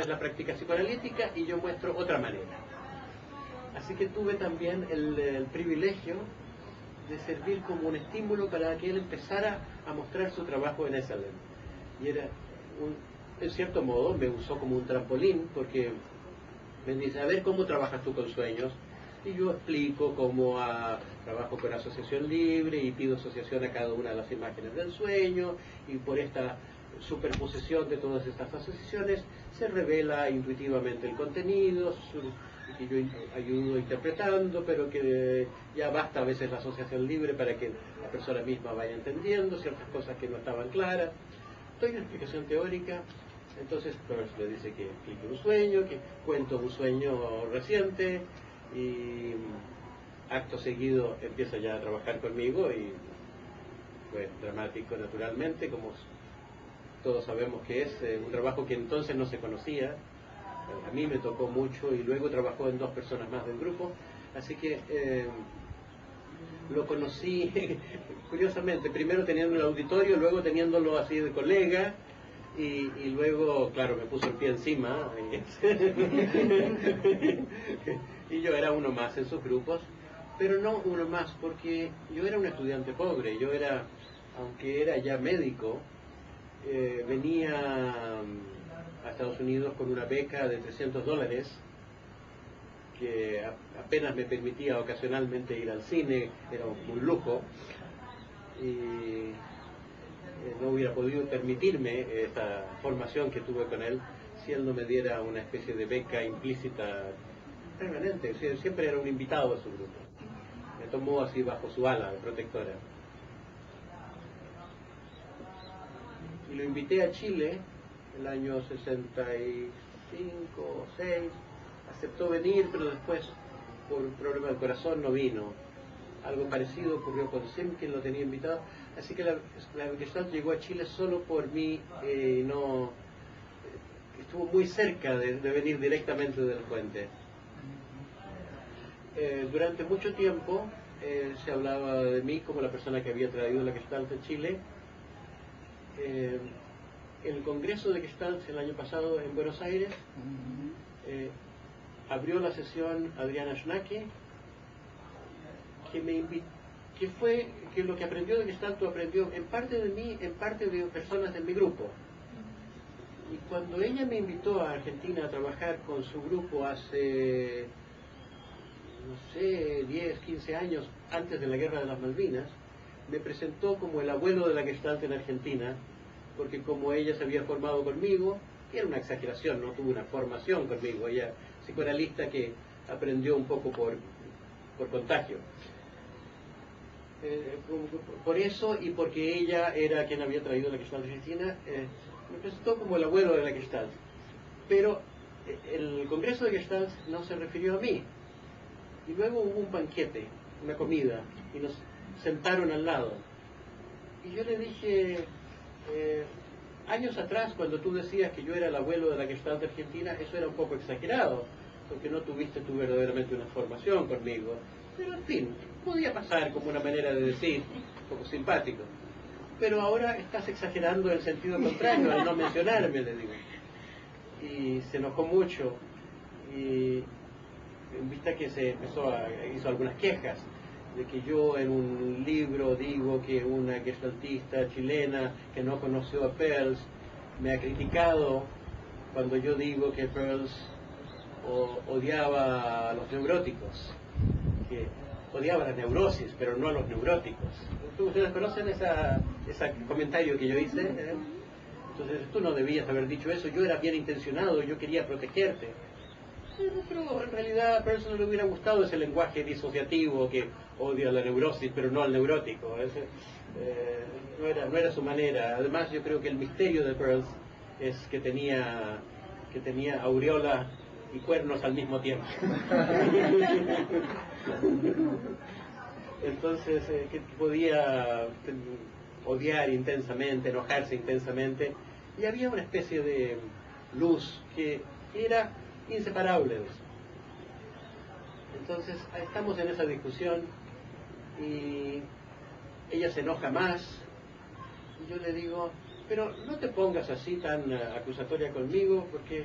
es la práctica psicoanalítica y yo muestro otra manera. Así que tuve también el privilegio de servir como un estímulo para que él empezara a mostrar su trabajo en Esalen. Y era, en cierto modo, me usó como un trampolín, porque me dice, a ver, ¿cómo trabajas tú con sueños? Y yo explico cómo trabajo con asociación libre y pido asociación a cada una de las imágenes del sueño, y por esta superposición de todas estas asociaciones se revela intuitivamente el contenido, que yo ayudo interpretando, pero que ya basta a veces la asociación libre para que la persona misma vaya entendiendo ciertas cosas que no estaban claras. Doy una explicación teórica, entonces Peirce me dice que explique un sueño, que cuento un sueño reciente, y acto seguido empieza ya a trabajar conmigo, y fue dramático naturalmente, como todos sabemos que es un trabajo que entonces no se conocía. A mí me tocó mucho, y luego trabajó en 2 personas más del grupo, así que lo conocí curiosamente, primero teniendo el auditorio, luego teniéndolo así de colega, y luego, claro, me puso el pie encima, y yo era uno más en sus grupos, pero no uno más, porque yo era un estudiante pobre, aunque era ya médico, venía a Estados Unidos con una beca de $300, que apenas me permitía ocasionalmente ir al cine, era un lujo, y no hubiera podido permitirme esta formación que tuve con él si él no me diera una especie de beca implícita permanente. Siempre era un invitado a su grupo, me tomó así bajo su ala protectora. Y lo invité a Chile el año 65 o 6, aceptó venir, pero después por un problema del corazón no vino. Algo parecido ocurrió con Sim, quien lo tenía invitado, así que la Gestalt llegó a Chile solo por mí, estuvo muy cerca de venir directamente del puente. Durante mucho tiempo se hablaba de mí como la persona que había traído la Gestalt a Chile. El Congreso de Gestalt el año pasado en Buenos Aires abrió la sesión Adriana Schnacke, que lo que aprendió de Gestalt lo aprendió en parte de mí, en parte de personas de mi grupo. Y cuando ella me invitó a Argentina a trabajar con su grupo hace, no sé, 10, 15 años antes de la Guerra de las Malvinas, me presentó como el abuelo de la Gestalt en Argentina, porque como ella se había formado conmigo, y era una exageración, no tuvo una formación conmigo, ella psicoanalista que aprendió un poco por contagio. Por eso, y porque ella era quien había traído la Gestalt Argentina, me presentó como el abuelo de la Gestalt. Pero el Congreso de Gestalt no se refirió a mí. Y luego hubo un banquete, una comida, y nos sentaron al lado. Y yo le dije, años atrás, cuando tú decías que yo era el abuelo de la Gestalt Argentina, eso era un poco exagerado, porque no tuviste tú verdaderamente una formación conmigo. Pero en fin, podía pasar como una manera de decir, un poco simpático. Pero ahora estás exagerando en el sentido contrario, al no mencionarme, le digo. Y se enojó mucho, y en vista que hizo algunas quejas, de que yo en un libro digo que una gestaltista chilena que no conoció a Peirce me ha criticado cuando yo digo que Peirce odiaba a los neuróticos, que odiaba la neurosis, pero no a los neuróticos. ¿Ustedes conocen ese comentario que yo hice? Entonces, tú no debías haber dicho eso, yo era bien intencionado, yo quería protegerte. Pero en realidad a Peirce no le hubiera gustado ese lenguaje disociativo que odia la neurosis, pero no al neurótico. No era su manera. Además, yo creo que el misterio de Peirce es que tenía aureola y cuernos al mismo tiempo. Entonces, que podía odiar intensamente, enojarse intensamente, y había una especie de luz que era inseparable de eso. Entonces, estamos en esa discusión y ella se enoja más y yo le digo, pero no te pongas así tan acusatoria conmigo, porque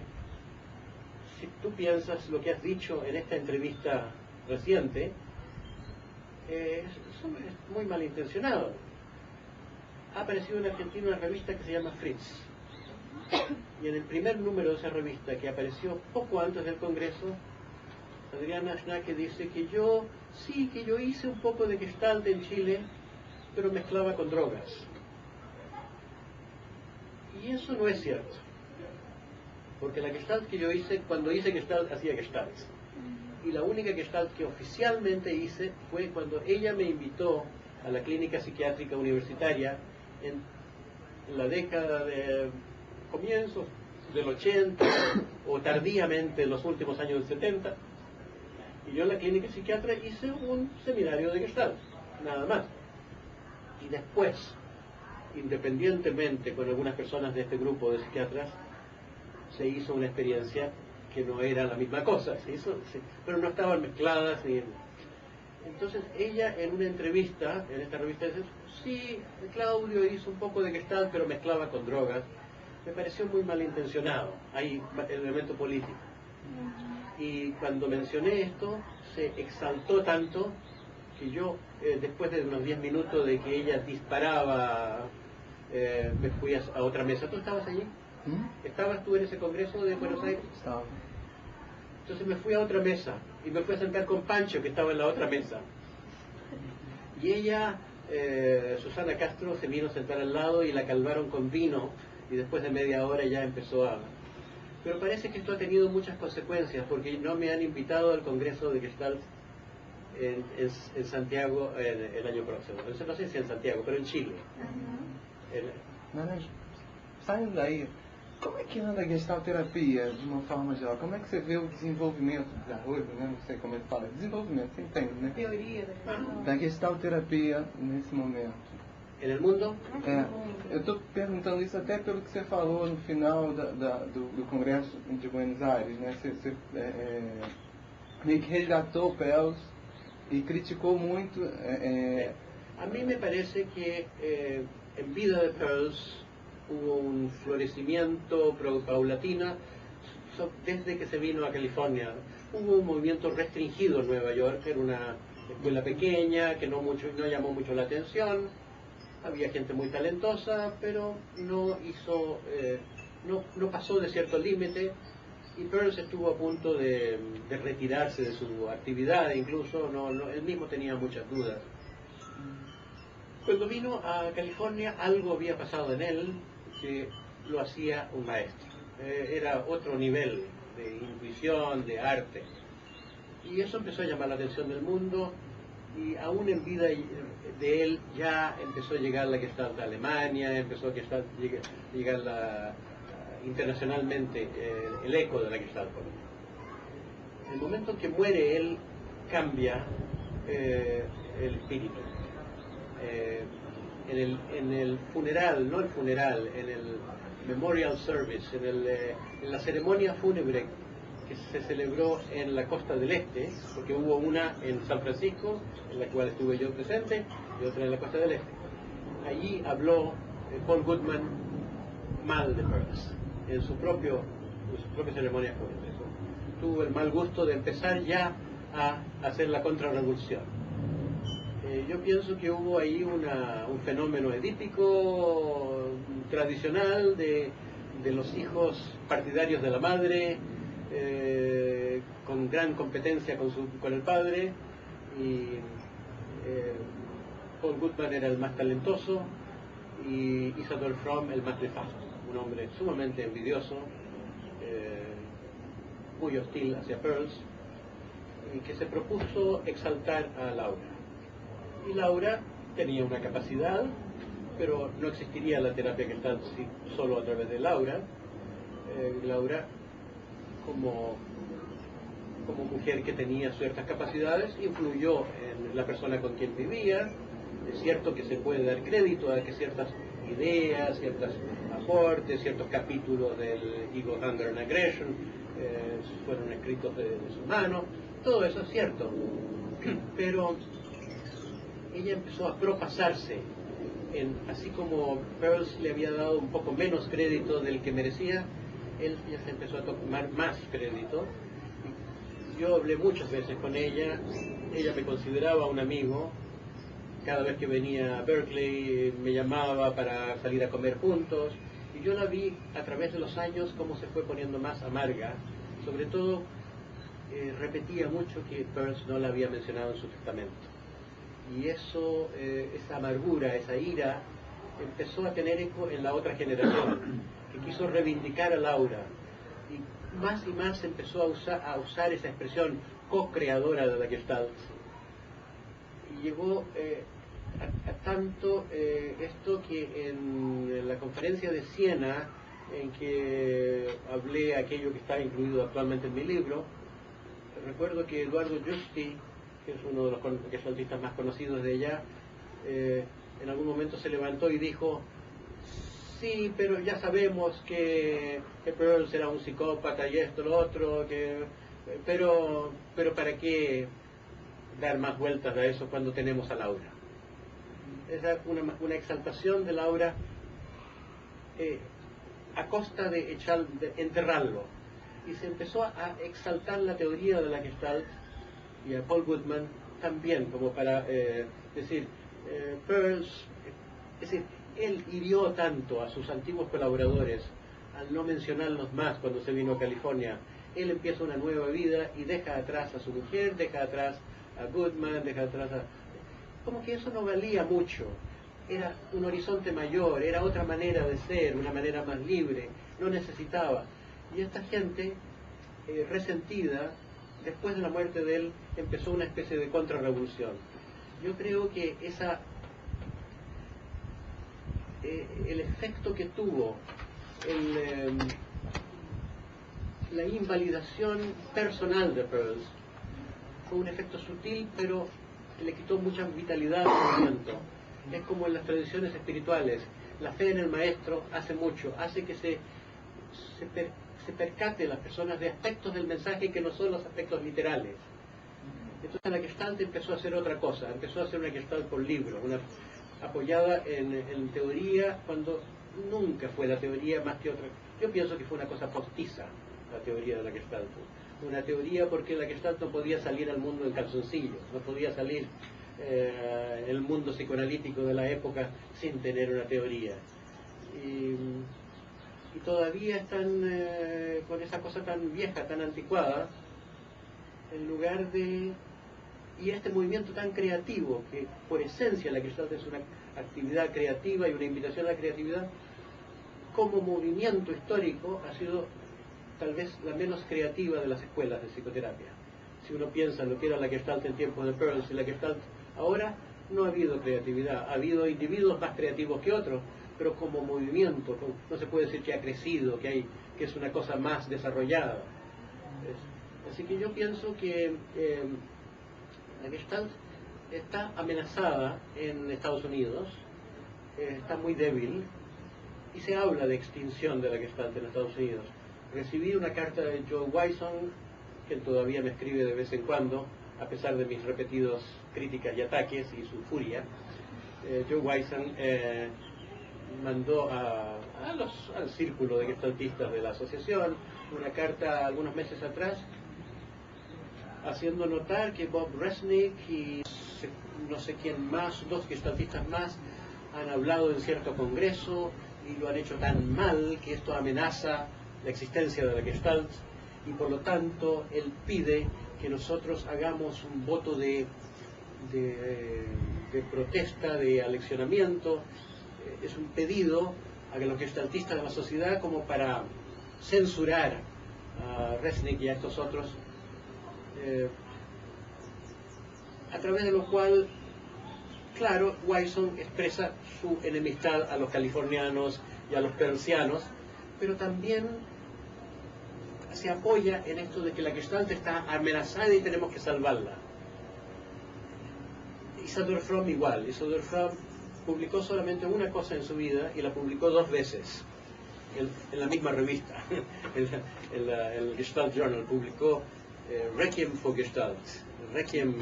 si tú piensas lo que has dicho en esta entrevista reciente, es muy malintencionado. Ha aparecido en Argentina una revista que se llama Fritz, y en el primer número de esa revista, que apareció poco antes del Congreso, Adriana Schnake dice que yo hice un poco de Gestalt en Chile, pero mezclaba con drogas. Y eso no es cierto, porque la Gestalt que yo hice, cuando hice Gestalt, hacía Gestalt. Y la única Gestalt que oficialmente hice fue cuando ella me invitó a la clínica psiquiátrica universitaria en la década de comienzos del 80 o tardíamente en los últimos años del 70, y yo en la clínica psiquiatra hice un seminario de Gestalt, nada más. Y después, independientemente con algunas personas de este grupo de psiquiatras, se hizo una experiencia que no era la misma cosa, pero no estaban mezcladas. Entonces ella en una entrevista, en esta revista, dice, sí, Claudio hizo un poco de Gestalt, pero mezclaba con drogas. Me pareció muy malintencionado, hay el elemento político. Y cuando mencioné esto, se exaltó tanto que yo, después de unos 10 minutos de que ella disparaba, me fui a otra mesa. ¿Tú estabas allí? ¿Estabas tú en ese congreso de Buenos Aires? Estaba. Entonces me fui a otra mesa y me fui a sentar con Pancho, que estaba en la otra mesa. Y ella, Susana Castro, se vino a sentar al lado y la calmaron con vino, y después de media hora ya empezó a... Pero parece que esto ha tenido muchas consecuencias, porque no me han invitado al Congreso de Gestalt en Santiago el año próximo. No sé si en Santiago, pero en Chile. Mas, saindo daí, como é que anda a gestalterapia de uma forma geral? Como é que você vê o desenvolvimento da Ruiva, né? Não sei como ele fala, desenvolvimento, você entende, né? Teoria Da gestalterapia nesse momento. En el mundo, Eu estou perguntando isso até pelo que você falou no final do Congresso de Buenos Aires, né? Você meio que resgatou o Peirce y criticó mucho. A mí me parece que en vida de Peirce hubo un florecimiento paulatino desde que se vino a California. Hubo un movimiento restringido en Nueva York, era una escuela pequeña que no llamó mucho la atención. Había gente muy talentosa, pero no pasó de cierto límite, y Peirce estuvo a punto de retirarse de su actividad, incluso él mismo tenía muchas dudas. Cuando vino a California, algo había pasado en él que lo hacía un maestro. Era otro nivel de intuición, de arte. Y eso empezó a llamar la atención del mundo, y aún en vida de él ya empezó a llegar la Gestalt a Alemania, empezó a llegar internacionalmente el eco de la Gestalt. En el momento en que muere él, cambia el espíritu. En el funeral, no el funeral, en el memorial service, en la ceremonia fúnebre que se celebró en la costa del este, porque hubo una en San Francisco, en la cual estuve yo presente, y otra en la costa del este. Allí habló Paul Goodman mal de Peirce, en su propia ceremonia fúnebre. Tuvo el mal gusto de empezar ya a hacer la contrarrevolución. Yo pienso que hubo ahí un fenómeno edípico tradicional de los hijos partidarios de la madre, con gran competencia con el padre, y Paul Goodman era el más talentoso y Isadore Fromm el más nefasto, un hombre sumamente envidioso, muy hostil hacia Pearls, y que se propuso exaltar a Laura. Y Laura tenía una capacidad, pero no existiría la terapia Gestalt solo a través de Laura. Laura, como mujer que tenía ciertas capacidades, influyó en la persona con quien vivía. Es cierto que se puede dar crédito a que ciertas ideas, ciertos aportes, ciertos capítulos del Ego, Hunger and Aggression fueron escritos de su mano. Todo eso es cierto, pero ella empezó a propasarse, así como Pearls le había dado un poco menos crédito del que merecía, ella se empezó a tomar más crédito. Yo hablé muchas veces con ella me consideraba un amigo. Cada vez que venía a Berkeley me llamaba para salir a comer juntos, y yo la vi a través de los años cómo se fue poniendo más amarga. Sobre todo repetía mucho que Pearls no la había mencionado en su testamento, y eso, esa amargura, esa ira empezó a tener eco en la otra generación, que quiso reivindicar a Laura, y más empezó a usar esa expresión co-creadora de la Gestalt. Y llegó a tanto esto que en la conferencia de Siena, en que hablé aquello que está incluido actualmente en mi libro, recuerdo que Eduardo Giusti, que es uno de los gestaltistas más conocidos de ella, en algún momento se levantó y dijo: sí, pero ya sabemos que Pearl será un psicópata y esto, lo otro, pero ¿para qué dar más vueltas a eso cuando tenemos a Laura? Es una exaltación de Laura a costa de enterrarlo. Y se empezó a exaltar la teoría de la Gestalt, y a Paul Goodman también, como para decir, Pearls, es decir, él hirió tanto a sus antiguos colaboradores al no mencionarlos más cuando se vino a California. Él empieza una nueva vida y deja atrás a su mujer, deja atrás a Goodman, deja atrás a... Como que eso no valía mucho. Era un horizonte mayor, era otra manera de ser, una manera más libre, no necesitaba. Y esta gente, resentida, después de la muerte de él, empezó una especie de contrarrevolución. Yo creo que el efecto que tuvo la invalidación personal de Pearls fue un efecto sutil, pero le quitó mucha vitalidad al movimiento. Es como en las tradiciones espirituales, la fe en el maestro hace mucho, hace que se percate las personas de aspectos del mensaje que no son los aspectos literales. Entonces la Gestalt empezó a hacer otra cosa, empezó a hacer una Gestalt por libros, apoyada en teoría, cuando nunca fue la teoría más que otra. Yo pienso que fue una cosa postiza la teoría de la Gestalt. Una teoría porque la Gestalt no podía salir al mundo en calzoncillos, no podía salir el mundo psicoanalítico de la época sin tener una teoría. Y todavía están con esa cosa tan vieja, tan anticuada, en lugar de... Y este movimiento tan creativo, que por esencia la Gestalt es una actividad creativa y una invitación a la creatividad, como movimiento histórico ha sido tal vez la menos creativa de las escuelas de psicoterapia. Si uno piensa en lo que era la Gestalt en tiempos de Pearls y la Gestalt ahora, no ha habido creatividad. Ha habido individuos más creativos que otros, pero como movimiento no se puede decir que ha crecido, que es una cosa más desarrollada. Así que yo pienso que la Gestalt está amenazada en Estados Unidos, está muy débil, y se habla de extinción de la Gestalt en Estados Unidos. Recibí una carta de Joe Wyson, que todavía me escribe de vez en cuando, a pesar de mis repetidos críticas y ataques y su furia. Joe Wyson mandó al círculo de gestaltistas de la asociación una carta algunos meses atrás, haciendo notar que Bob Resnick y no sé quién más, dos gestaltistas más, han hablado en cierto congreso y lo han hecho tan mal que esto amenaza la existencia de la Gestalt, y por lo tanto él pide que nosotros hagamos un voto de de protesta, de aleccionamiento, es un pedido a los gestaltistas de la sociedad como para censurar a Resnick y a estos otros, a través de lo cual, claro, Wilson expresa su enemistad a los californianos y a los pearlsianos, pero también se apoya en esto de que la Gestalt está amenazada y tenemos que salvarla. Isador Fromm igual. Isador Fromm publicó solamente una cosa en su vida y la publicó 2 veces en la misma revista. el Gestalt Journal publicó Requiem for Gestalt. Requiem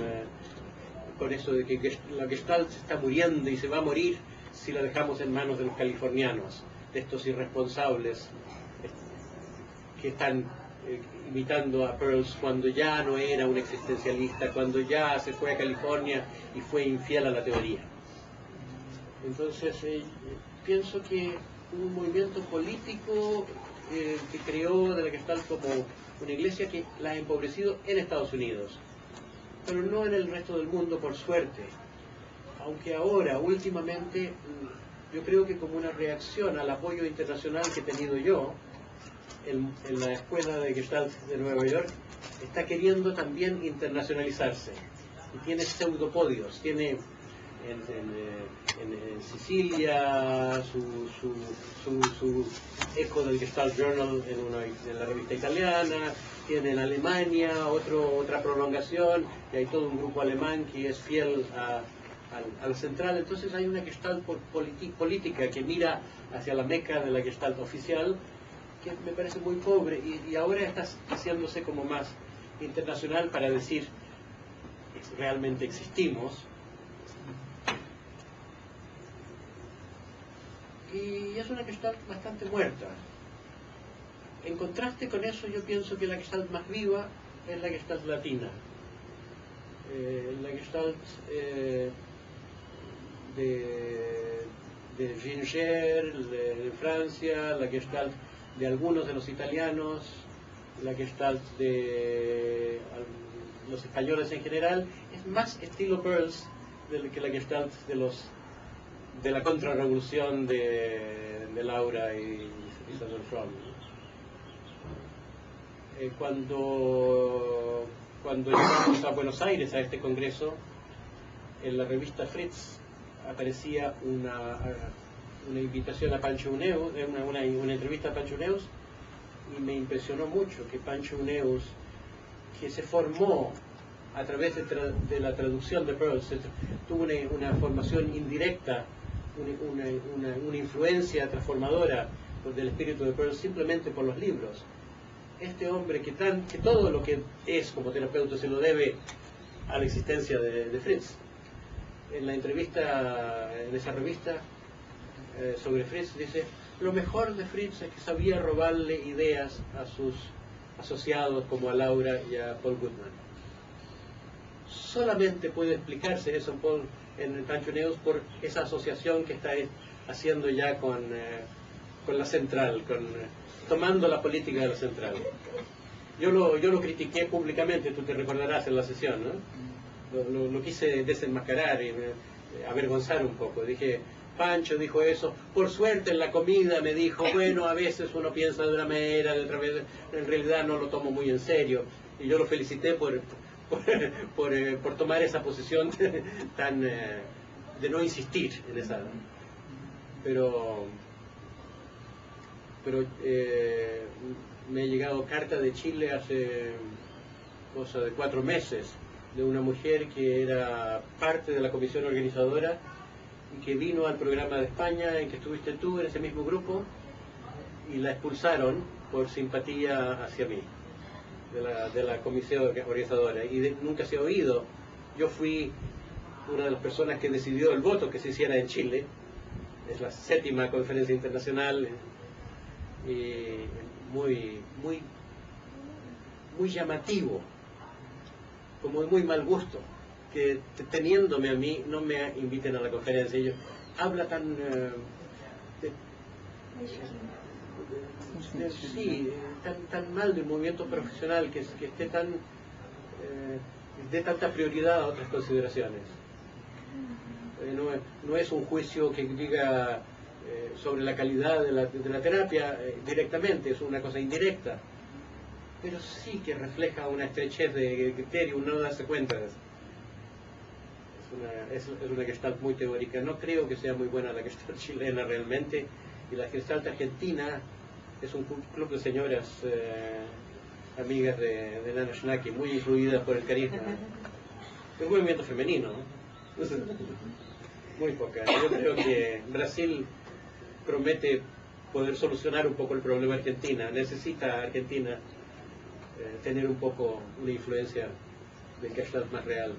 con eso de que la Gestalt está muriendo y se va a morir si la dejamos en manos de los californianos, de estos irresponsables que están imitando a Pearls cuando ya no era un existencialista, cuando ya se fue a California y fue infiel a la teoría. Entonces pienso que un movimiento político que creó de la Gestalt como una iglesia que la ha empobrecido en Estados Unidos, pero no en el resto del mundo, por suerte. Aunque ahora, últimamente, yo creo que como una reacción al apoyo internacional que he tenido yo en la escuela de Gestalt de Nueva York, está queriendo también internacionalizarse. Y tiene pseudopodios, tiene en Sicilia su eco del Gestalt Journal en la revista italiana, tiene en Alemania otra prolongación, y hay todo un grupo alemán que es fiel a la central. Entonces hay una Gestalt política que mira hacia la meca de la Gestalt oficial, que me parece muy pobre, y ahora está haciéndose como más internacional para decir realmente existimos. Y es una Gestalt bastante muerta. En contraste con eso, yo pienso que la Gestalt más viva es la Gestalt latina. La Gestalt de Ginger, de Francia, la Gestalt de algunos de los italianos, la Gestalt de los españoles en general, es más estilo Pearls que la Gestalt de la contrarrevolución de Laura y Isador Fromm. Cuando llegamos a Buenos Aires a este congreso, en la revista Fritz aparecía una invitación a Pancho Huneeus, una entrevista a Pancho Huneeus, y me impresionó mucho que Pancho Huneeus, que se formó a través de la traducción de Pearls, tuvo una formación indirecta, una influencia transformadora del espíritu de Pearls simplemente por los libros. Este hombre que todo lo que es como terapeuta se lo debe a la existencia de Fritz. En la entrevista, en esa revista sobre Fritz, dice: lo mejor de Fritz es que sabía robarle ideas a sus asociados como a Laura y a Paul Goodman. Solamente puede explicarse eso en Pancho Huneeus por esa asociación que está haciendo ya con la central, tomando la política de la central. Yo lo critiqué públicamente, tú te recordarás en la sesión, ¿no? Lo quise desenmascarar y avergonzar un poco. Dije: Pancho dijo eso, por suerte en la comida me dijo, bueno, a veces uno piensa de una manera, de otra vez, en realidad no lo tomo muy en serio. Y yo lo felicité por tomar esa posición de no insistir en esa. Pero me ha llegado carta de Chile hace cosa de 4 meses de una mujer que era parte de la comisión organizadora y que vino al programa de España en que estuviste tú en ese mismo grupo, y la expulsaron por simpatía hacia mí de la comisión organizadora, y nunca se ha oído. Yo fui una de las personas que decidió el voto que se hiciera en Chile. Es la 7ª conferencia internacional, y muy llamativo, como de muy mal gusto, que teniéndome a mí no me inviten a la conferencia. Ellos habla tan tan mal del movimiento profesional, que esté tan dé tanta prioridad a otras consideraciones. No es un juicio que diga sobre la calidad de la terapia directamente, es una cosa indirecta, pero sí que refleja una estrechez de criterio, no darse cuenta de eso. Es una Gestalt muy teórica. No creo que sea muy buena la Gestalt chilena realmente, y la Gestalt argentina es un club de señoras amigas de Nana Schnacki, muy influidas por el carisma. Es un movimiento femenino, ¿no? Muy poca. Yo creo que Brasil promete poder solucionar un poco el problema de Argentina. Necesita Argentina tener un poco una influencia de Gestalt más real.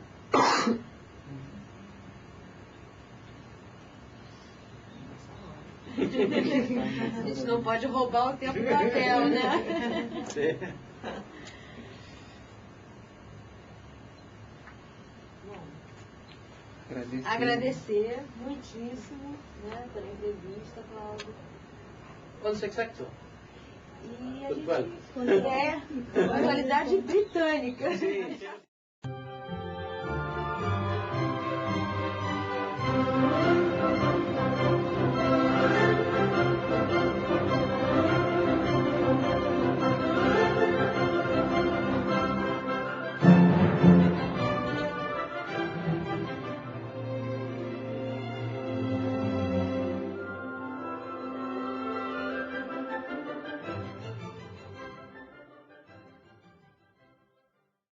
A gente não pode roubar o tempo da Bel, né? Sí. Agradecer muitíssimo, né, pela entrevista, Cláudio. 11 exacto. E a Pontual. gente, qualidade britânica. Sí.